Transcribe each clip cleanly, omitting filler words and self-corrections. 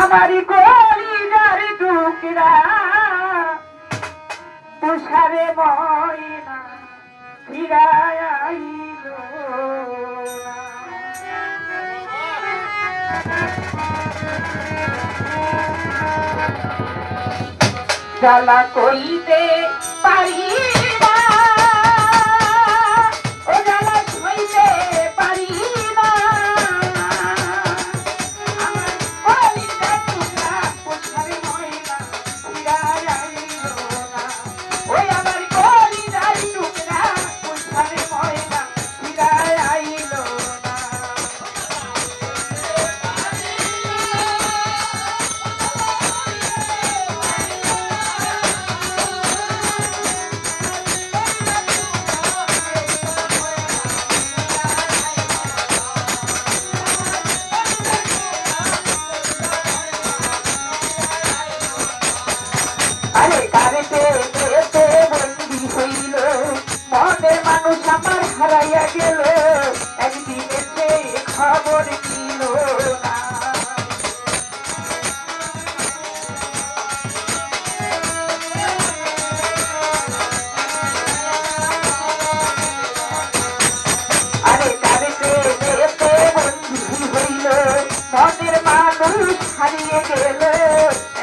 আমারি কলিজার টুকরা তুষারে ময়না ফিরায় আইলো না। জ্বালা কইতে পারি না, ও জ্বালা কইতে পারি না, আমার কলিজার টুকরা তুষারে ময়না ফিরায় আইলো না। ওই আমার কলিজার টুকরা তুষারে ময়না ফিরায় আইলো না। আরে কারেতে পেতে বন্দি হইল, মনের মানুষ আমার হারাইয়া গেল, একদিন এসে খবর দিল না। আরে কারেতে পেতে বন্দি হইল, মনের মানুষ হারিয়ে গেল,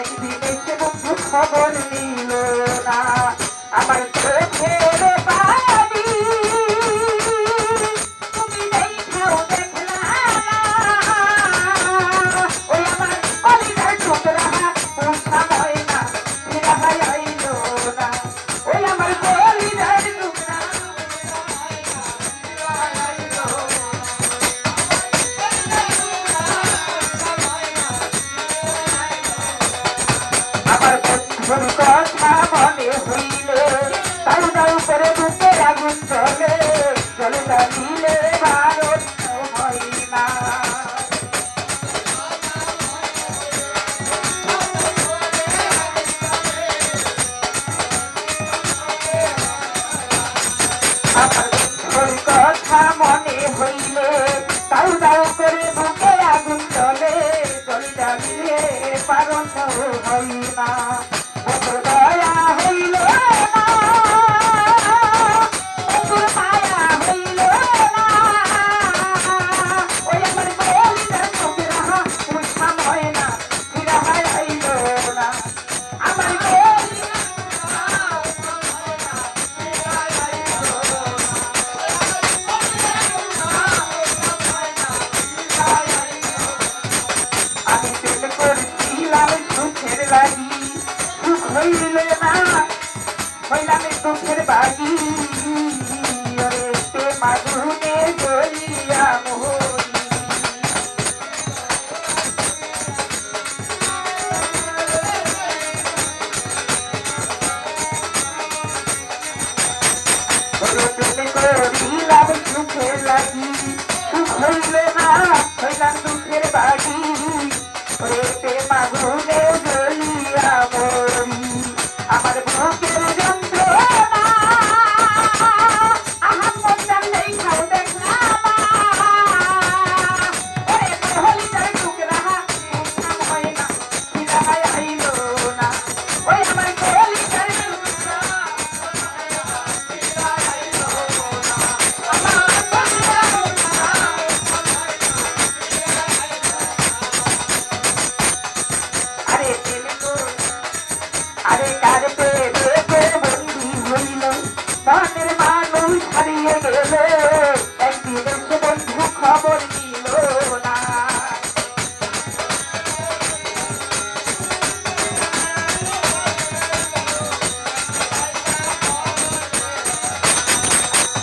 একদিন এসে বন্ধু খবর নিল না। আমার চোখের পানি তুমি দেখাও দেখলা না। ওই আমার কলিজার টুকরা তুষা ময়না ফিরায় আইলো না। ওই আমার কলিজার টুকরা ফিরায় আইলো না। আমার বন্ধুর কথা মনে হইল, তাও তাও করে বুকের আগুন জ্বলে, জ্বলে দিলে ভারত হয় না। আমার বন্ধুর কথা মনে হইল, তাও তাও করে বুকের আগুন জ্বলে, জ্বলে দিলে ভারত হয় না। বন্ধুর দয়া হইল না, বন্ধুর মায়া হইল না। ওই আমার কলিজার টুকরা তুষা ময়না ফিরায় আইলো না। আমার কলিজার ফিরায় আইলো না। আমি প্রেম করছিলাম সুখের লাগি, সুখ হইল না, হইলাম দুঃখের বাগি। ওরে প্রেম আগুনে জ্বলিয়া মরি। ওরে প্রেম করিলাম সুখের লাগি, সুখ হইল না, হইলাম দুঃখের বাগি। ওরে প্রেম আগুনে জ্বলিয়া মরি। আমার বুকের যন্ত্রণা আহাম মন্দার দেখাও দেখলা না। ওরে কলিজার টুকরা তুষা ময়না ফিরায় আইলো না। ওই আমার কলিজার টুকরা ফিরায় আইলো না। আমার কলিজার টুকরা আরে আরে কার পেতে বন্দি হইল, মনের মানুষ হারিয়ে গেল, একদিন এসে বন্ধু খবর দিল না।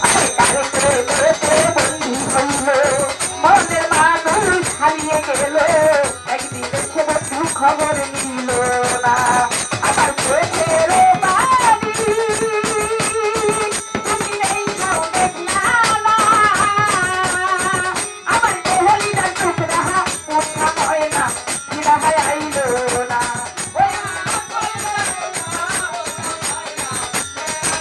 আরে কার পেতে বন্দি হইল, মনের মানুষ হারিয়ে গেল, একদিন এসে বন্ধু খবর নিল না। আমার চোখের পানি তুমি দেখাও দেখলা না। আমার কলিজার টুকরা তুষা ময়না ফিরায় আইলো না। ওই আমার কলিজার টুকরা তুষা ময়না ফিরায়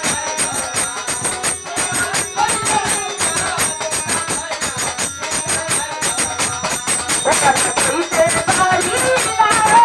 আইলো না।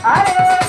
আরে